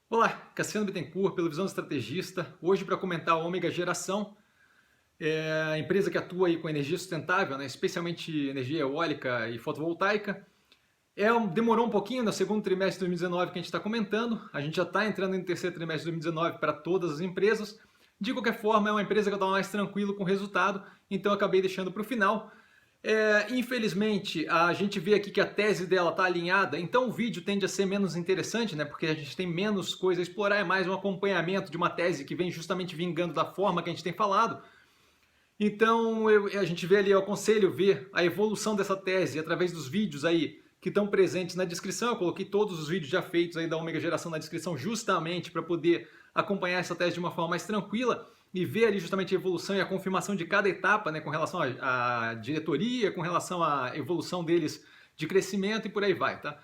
Olá, Cassiano Bittencourt, pelo Visão Estrategista, hoje para comentar a Ômega Geração, a empresa que atua aí com energia sustentável, né, especialmente energia eólica e fotovoltaica. Demorou um pouquinho no segundo trimestre de 2019 que a gente está comentando, a gente já está entrando no terceiro trimestre de 2019 para todas as empresas. De qualquer forma, é uma empresa que eu estava mais tranquilo com o resultado, então eu acabei deixando para o final. Infelizmente, a gente vê aqui que a tese dela está alinhada, então o vídeo tende a ser menos interessante, né? Porque a gente tem menos coisa a explorar, é mais um acompanhamento de uma tese que vem justamente vingando da forma que a gente tem falado. Então a gente vê ali, eu aconselho ver a evolução dessa tese através dos vídeos aí que estão presentes na descrição. Eu coloquei todos os vídeos já feitos aí da Ômega Geração na descrição justamente para poder acompanhar essa tese de uma forma mais tranquila e ver ali justamente a evolução e a confirmação de cada etapa, né, com relação à diretoria, com relação à evolução deles de crescimento e por aí vai, tá?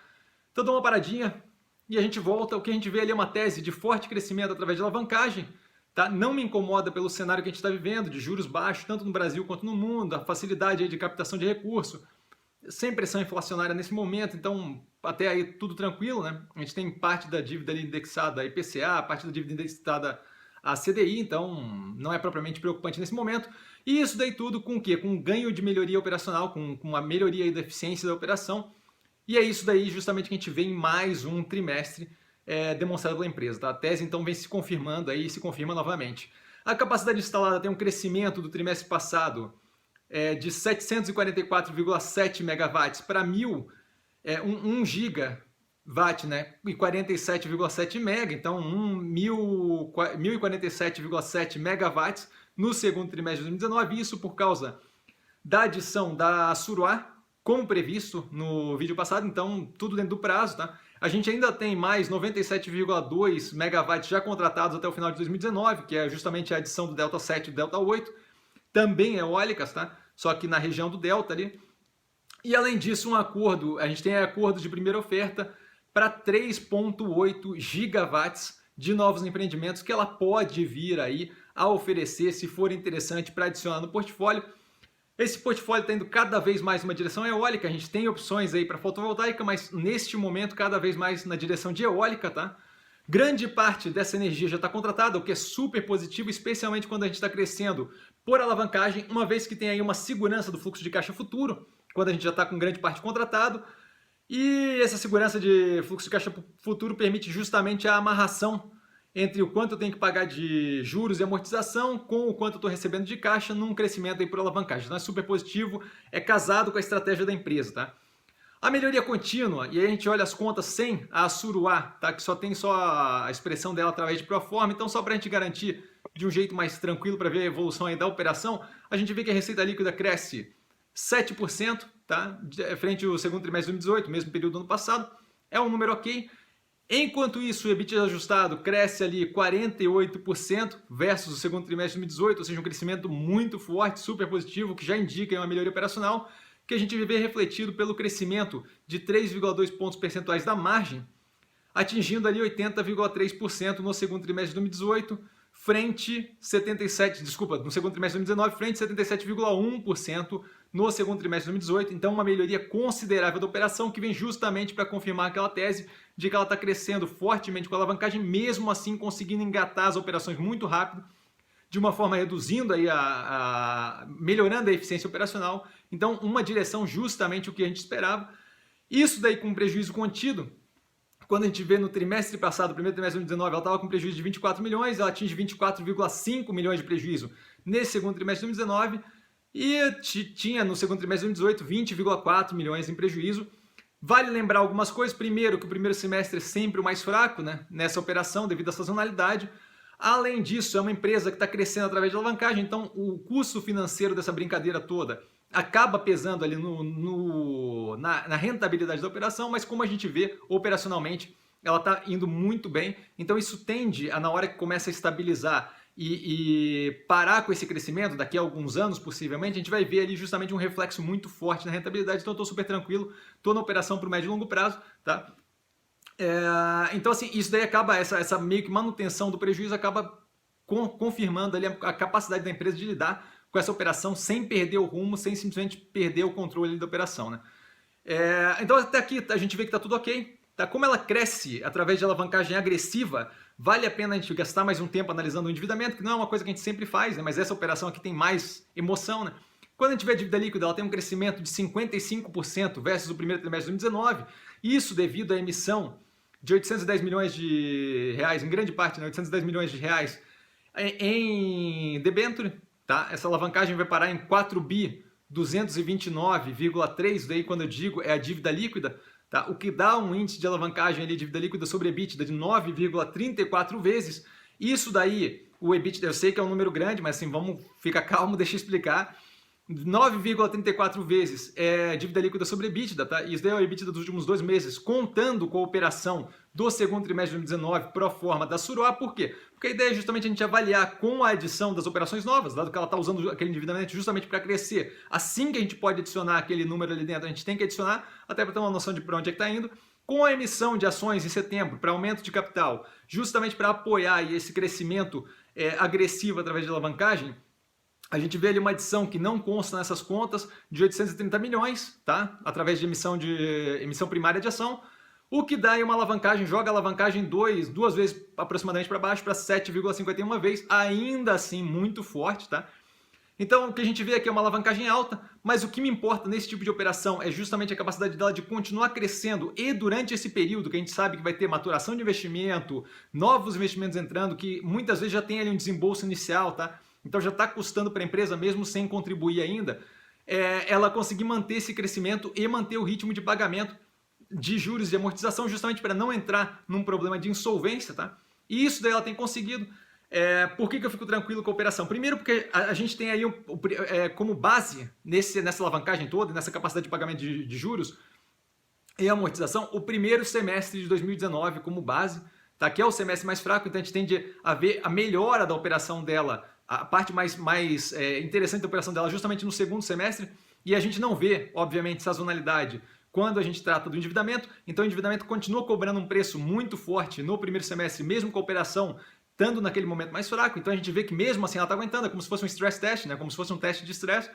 Então dá uma paradinha e a gente volta. O que a gente vê ali é uma tese de forte crescimento através de alavancagem, tá? Não me incomoda pelo cenário que a gente está vivendo, de juros baixos, tanto no Brasil quanto no mundo, a facilidade aí de captação de recurso, sem pressão inflacionária nesse momento, então até aí tudo tranquilo, né? A gente tem parte da dívida ali indexada a IPCA, parte da dívida indexada a CDI, então não é propriamente preocupante nesse momento. E isso daí tudo com o quê? Com um ganho de melhoria operacional, com uma melhoria aí da eficiência da operação. E é isso daí justamente que a gente vê em mais um trimestre demonstrado pela empresa. Tá? A tese então vem se confirmando aí e se confirma novamente. A capacidade instalada tem um crescimento do trimestre passado de 744,7 megawatts para 1 gigawatt, né? E 47,7 mega, então 1047,7 megawatts no segundo trimestre de 2019, isso por causa da adição da Suruá, como previsto no vídeo passado, então tudo dentro do prazo, tá? A gente ainda tem mais 97,2 megawatts já contratados até o final de 2019, que é justamente a adição do Delta 7 e do Delta 8, também eólicas, tá? Só que na região do Delta ali. E além disso, a gente tem acordo de primeira oferta para 3,8 gigawatts de novos empreendimentos que ela pode vir aí a oferecer, se for interessante, para adicionar no portfólio. Esse portfólio está indo cada vez mais numa direção eólica, a gente tem opções aí para fotovoltaica, mas neste momento cada vez mais na direção de eólica, tá? Grande parte dessa energia já está contratada, o que é super positivo, especialmente quando a gente está crescendo por alavancagem, uma vez que tem aí uma segurança do fluxo de caixa futuro, quando a gente já está com grande parte contratado. E essa segurança de fluxo de caixa futuro permite justamente a amarração entre o quanto eu tenho que pagar de juros e amortização com o quanto eu estou recebendo de caixa num crescimento aí por alavancagem. Então é super positivo, é casado com a estratégia da empresa, tá? A melhoria contínua, e aí a gente olha as contas sem a Suruá, tá? Que só tem a expressão dela através de proforma, então só para a gente garantir de um jeito mais tranquilo para ver a evolução aí da operação, a gente vê que a receita líquida cresce 7%, tá? Frente ao segundo trimestre de 2018, mesmo período do ano passado, é um número ok. Enquanto isso, o EBITDA ajustado cresce ali 48% versus o segundo trimestre de 2018, ou seja, um crescimento muito forte, super positivo, que já indica uma melhoria operacional, que a gente vê refletido pelo crescimento de 3,2 pontos percentuais da margem, atingindo ali 80,3% no segundo trimestre de 2018, no segundo trimestre de 2019, frente a 77,1% no segundo trimestre de 2018. Então, uma melhoria considerável da operação que vem justamente para confirmar aquela tese de que ela está crescendo fortemente com a alavancagem, mesmo assim conseguindo engatar as operações muito rápido, de uma forma reduzindo aí melhorando a eficiência operacional. Então, uma direção justamente o que a gente esperava. Isso daí com prejuízo contido. Quando a gente vê no trimestre passado, primeiro trimestre de 2019, ela estava com prejuízo de 24 milhões, ela atinge 24,5 milhões de prejuízo nesse segundo trimestre de 2019 e tinha no segundo trimestre de 2018 20,4 milhões em prejuízo. Vale lembrar algumas coisas. Primeiro, que o primeiro semestre é sempre o mais fraco, né, nessa operação devido à sazonalidade. Além disso, é uma empresa que está crescendo através de alavancagem, então o custo financeiro dessa brincadeira toda acaba pesando ali na rentabilidade da operação, mas como a gente vê operacionalmente, ela está indo muito bem. Então isso tende a, na hora que começa a estabilizar e parar com esse crescimento, daqui a alguns anos possivelmente, a gente vai ver ali justamente um reflexo muito forte na rentabilidade. Então eu estou super tranquilo, estou na operação para o médio e longo prazo, tá? Então assim, isso daí acaba, essa meio que manutenção do prejuízo acaba confirmando ali a capacidade da empresa de lidar com essa operação sem perder o rumo, sem simplesmente perder o controle da operação, né? Então até aqui a gente vê que está tudo ok. Tá? Como ela cresce através de alavancagem agressiva, vale a pena a gente gastar mais um tempo analisando o endividamento, que não é uma coisa que a gente sempre faz, né? Mas essa operação aqui tem mais emoção, né? Quando a gente vê a dívida líquida, ela tem um crescimento de 55% versus o primeiro trimestre de 2019, isso devido à emissão de 810 milhões de reais, em grande parte, né, 810 milhões de reais em debênture, tá? Essa alavancagem vai parar em 4 bi 229,3, daí quando eu digo é a dívida líquida, tá? O que dá um índice de alavancagem ali, dívida líquida sobre EBITDA de 9,34 vezes. Isso daí, o EBITDA, eu sei que é um número grande, mas assim, vamos ficar calmo, deixa eu explicar. 9,34 vezes é dívida líquida sobre EBITDA, tá? Isso daí é o EBITDA dos últimos 2 meses, contando com a operação do segundo trimestre de 2019 pro forma da Suruá. Por quê? Porque a ideia é justamente a gente avaliar com a adição das operações novas, dado que ela está usando aquele endividamento justamente para crescer. Assim que a gente pode adicionar aquele número ali dentro, a gente tem que adicionar, até para ter uma noção de para onde é que está indo. Com a emissão de ações em setembro para aumento de capital, justamente para apoiar esse crescimento agressivo através de alavancagem, a gente vê ali uma adição que não consta nessas contas de 830 milhões, tá? Através de emissão primária de ação, o que dá aí uma alavancagem, joga a alavancagem duas vezes aproximadamente para baixo, para 7,51 vezes, ainda assim muito forte, tá? Então o que a gente vê aqui é uma alavancagem alta, mas o que me importa nesse tipo de operação é justamente a capacidade dela de continuar crescendo e durante esse período que a gente sabe que vai ter maturação de investimento, novos investimentos entrando, que muitas vezes já tem ali um desembolso inicial, tá? Então já está custando para a empresa, mesmo sem contribuir ainda, ela conseguir manter esse crescimento e manter o ritmo de pagamento de juros e amortização, justamente para não entrar num problema de insolvência, tá? E isso daí ela tem conseguido. Por que eu fico tranquilo com a operação? Primeiro porque a gente tem aí como base, nessa alavancagem toda, nessa capacidade de pagamento de juros e amortização, o primeiro semestre de 2019 como base, tá? Que é o semestre mais fraco, então a gente tende a ver a melhora da operação dela, a parte mais interessante da operação dela justamente no segundo semestre, e a gente não vê, obviamente, sazonalidade quando a gente trata do endividamento, então o endividamento continua cobrando um preço muito forte no primeiro semestre, mesmo com a operação estando naquele momento mais fraco, então a gente vê que mesmo assim ela está aguentando, é como se fosse um stress test, né? Como se fosse um teste de estresse.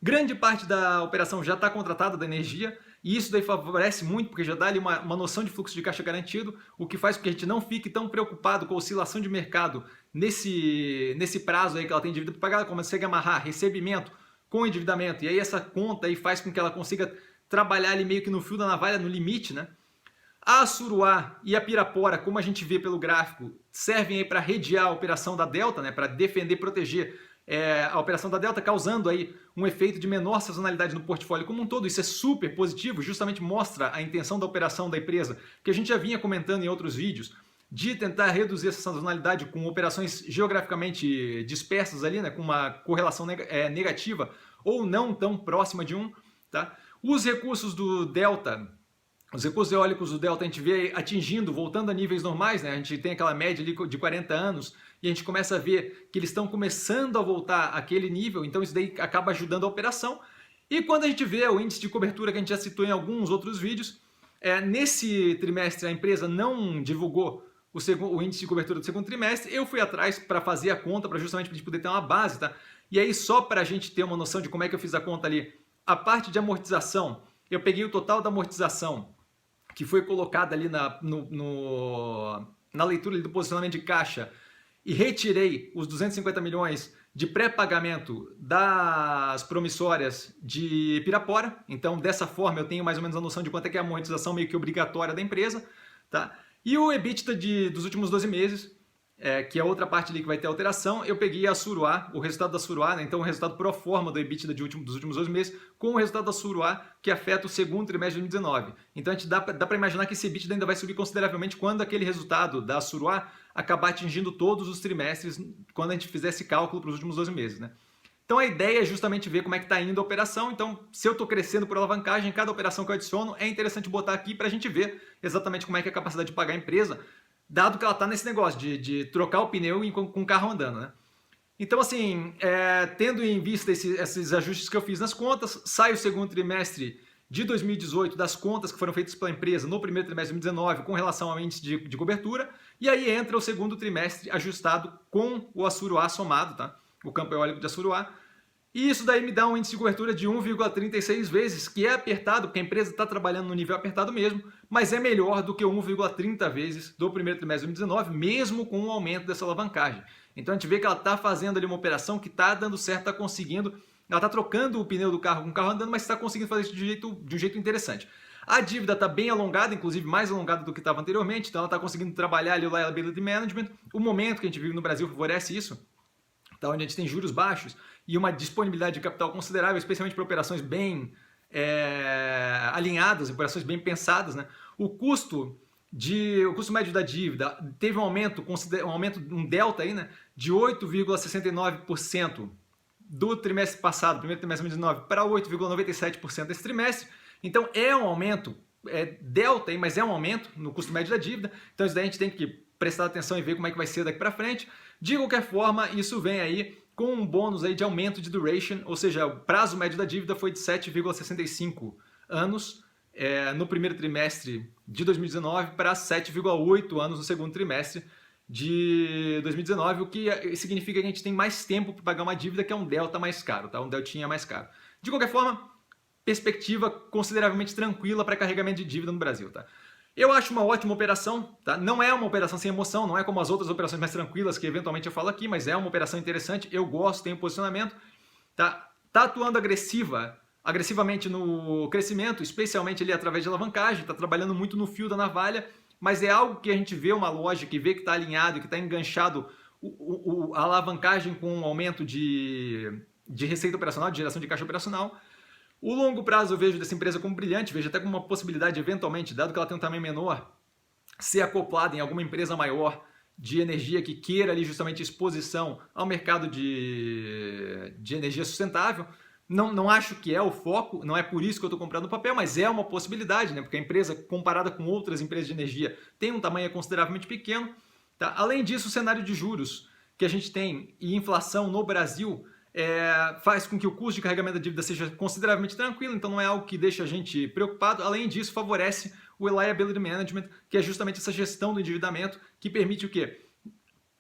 Grande parte da operação já está contratada da energia, e isso daí favorece muito, porque já dá ali uma noção de fluxo de caixa garantido, o que faz com que a gente não fique tão preocupado com a oscilação de mercado nesse prazo aí que ela tem dívida para pagar, ela consegue amarrar recebimento com endividamento, e aí essa conta aí faz com que ela consiga trabalhar ali meio que no fio da navalha, no limite, né? A Suruá e a Pirapora, como a gente vê pelo gráfico, servem aí para redear a operação da Delta, né? Para defender, proteger a operação da Delta, causando aí um efeito de menor sazonalidade no portfólio como um todo. Isso é super positivo, justamente mostra a intenção da operação da empresa, que a gente já vinha comentando em outros vídeos, de tentar reduzir essa sazonalidade com operações geograficamente dispersas ali, né, com uma correlação negativa ou não tão próxima de um. Tá? Os recursos do Delta, os recursos eólicos do Delta, a gente vê atingindo, voltando a níveis normais, né? A gente tem aquela média ali de 40 anos e a gente começa a ver que eles estão começando a voltar àquele nível, então isso daí acaba ajudando a operação. E quando a gente vê o índice de cobertura que a gente já citou em alguns outros vídeos, nesse trimestre a empresa não divulgou o índice de cobertura do segundo trimestre, eu fui atrás para fazer a conta, para justamente a gente poder ter uma base, tá? E aí só para a gente ter uma noção de como é que eu fiz a conta ali, a parte de amortização, eu peguei o total da amortização que foi colocada ali na leitura do posicionamento de caixa e retirei os 250 milhões de pré-pagamento das promissórias de Pirapora. Então, dessa forma, eu tenho mais ou menos a noção de quanto é que é a amortização meio que obrigatória da empresa. Tá? E o EBITDA dos últimos 12 meses, que é outra parte ali que vai ter alteração, eu peguei a Suruá, o resultado da Suruá, né? Então o resultado pro forma do EBITDA dos últimos 12 meses, com o resultado da Suruá, que afeta o segundo trimestre de 2019. Então a gente dá para imaginar que esse EBITDA ainda vai subir consideravelmente quando aquele resultado da Suruá acabar atingindo todos os trimestres, quando a gente fizer esse cálculo para os últimos 12 meses. Né? Então a ideia é justamente ver como é que está indo a operação. Então, se eu estou crescendo por alavancagem, cada operação que eu adiciono, é interessante botar aqui para a gente ver exatamente como é que é a capacidade de pagar a empresa, dado que ela está nesse negócio de trocar o pneu com o carro andando, né? Então, assim, tendo em vista esses ajustes que eu fiz nas contas, sai o segundo trimestre de 2018 das contas que foram feitas pela empresa no primeiro trimestre de 2019 com relação ao índice de cobertura, e aí entra o segundo trimestre ajustado com o Assuruá somado, tá? O campo eólico de Assuruá. E isso daí me dá um índice de cobertura de 1,36 vezes, que é apertado, porque a empresa está trabalhando no nível apertado mesmo, mas é melhor do que 1,30 vezes do primeiro trimestre de 2019, mesmo com o aumento dessa alavancagem. Então a gente vê que ela está fazendo ali uma operação que está dando certo, está conseguindo, ela está trocando o pneu do carro com o carro andando, mas está conseguindo fazer isso de um jeito interessante. A dívida está bem alongada, inclusive mais alongada do que estava anteriormente, então ela está conseguindo trabalhar ali o liability management. O momento que a gente vive no Brasil favorece isso, tá, onde a gente tem juros baixos e uma disponibilidade de capital considerável, especialmente para operações bem alinhadas, operações bem pensadas, né? O custo médio da dívida teve um delta aí, né, de 8,69% do trimestre passado, primeiro trimestre de 2019, para 8,97% desse trimestre. Então é um aumento, delta aí, mas é um aumento no custo médio da dívida. Então isso daí a gente tem que prestar atenção e ver como é que vai ser daqui para frente. De qualquer forma, isso vem aí com um bônus aí de aumento de duration, ou seja, o prazo médio da dívida foi de 7,65 anos no primeiro trimestre de 2019 para 7,8 anos no segundo trimestre de 2019, o que significa que a gente tem mais tempo para pagar uma dívida que é um delta mais caro, tá? Um deltinha mais caro. De qualquer forma, perspectiva consideravelmente tranquila para carregamento de dívida no Brasil, tá? Eu acho uma ótima operação, tá? Não é uma operação sem emoção, não é como as outras operações mais tranquilas que eventualmente eu falo aqui, mas é uma operação interessante, eu gosto, tenho posicionamento, tá? Tá atuando agressivamente no crescimento, especialmente ali através de alavancagem, tá trabalhando muito no fio da navalha, mas é algo que a gente vê uma lógica e vê que está alinhado, que está enganchado a alavancagem com um aumento de receita operacional, de geração de caixa operacional. O longo prazo eu vejo dessa empresa como brilhante, vejo até como uma possibilidade, eventualmente, dado que ela tem um tamanho menor, ser acoplada em alguma empresa maior de energia que queira ali justamente exposição ao mercado de energia sustentável. Não acho que é o foco, não é por isso que eu estou comprando o papel, mas é uma possibilidade, né? Porque a empresa, comparada com outras empresas de energia, tem um tamanho consideravelmente pequeno. Tá? Além disso, o cenário de juros que a gente tem e inflação no Brasil faz com que o custo de carregamento da dívida seja consideravelmente tranquilo, então não é algo que deixa a gente preocupado. Além disso, favorece o liability management, que é justamente essa gestão do endividamento, que permite o quê?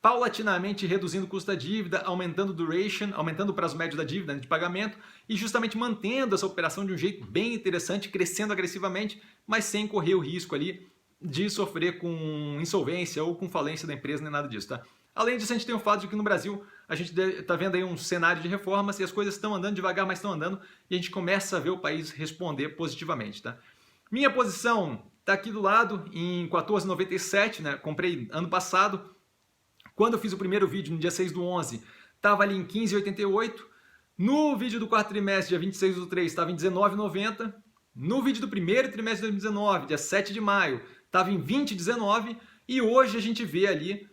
Paulatinamente reduzindo o custo da dívida, aumentando o duration, aumentando o prazo médio da dívida, né, de pagamento, e justamente mantendo essa operação de um jeito bem interessante, crescendo agressivamente, mas sem correr o risco ali de sofrer com insolvência ou com falência da empresa, nem nada disso, tá? Além disso, a gente tem o fato de que no Brasil a gente está vendo aí um cenário de reformas e as coisas estão andando devagar, mas estão andando, e a gente começa a ver o país responder positivamente, tá? Minha posição está aqui do lado, em 14,97, né? Comprei ano passado. Quando eu fiz o primeiro vídeo, no dia 6/11, estava ali em 15,88. No vídeo do quarto trimestre, dia 26/3, estava em 19,90. No vídeo do primeiro trimestre de 2019, dia 7 de maio, estava em 20,19. E hoje a gente vê ali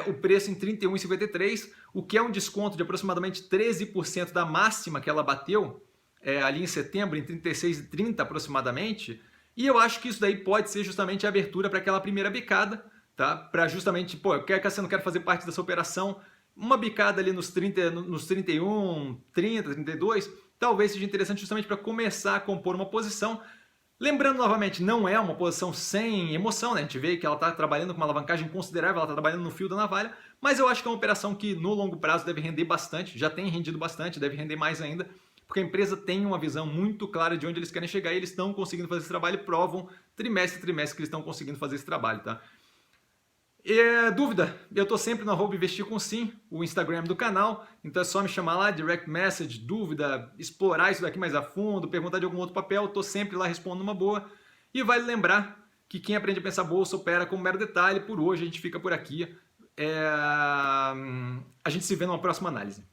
o preço em 31,53, o que é um desconto de aproximadamente 13% da máxima que ela bateu ali em setembro, em 36,30 aproximadamente. E eu acho que isso daí pode ser justamente a abertura para aquela primeira bicada, tá? Para justamente, pô, Cassiano, quero fazer parte dessa operação, uma bicada ali nos 31, 30, 32, talvez seja interessante justamente para começar a compor uma posição. Lembrando novamente, não é uma posição sem emoção, né? A gente vê que ela está trabalhando com uma alavancagem considerável, ela está trabalhando no fio da navalha, mas eu acho que é uma operação que no longo prazo deve render bastante, já tem rendido bastante, deve render mais ainda, porque a empresa tem uma visão muito clara de onde eles querem chegar e eles estão conseguindo fazer esse trabalho e provam trimestre a trimestre que eles estão conseguindo fazer esse trabalho, tá? Dúvida? Eu estou sempre no @investir_com_sim, o Instagram do canal, então é só me chamar lá, direct message, dúvida, explorar isso daqui mais a fundo, perguntar de algum outro papel, estou sempre lá respondendo uma boa. E vale lembrar que quem aprende a pensar bolsa opera como mero detalhe. Por hoje a gente fica por aqui. A gente se vê numa próxima análise.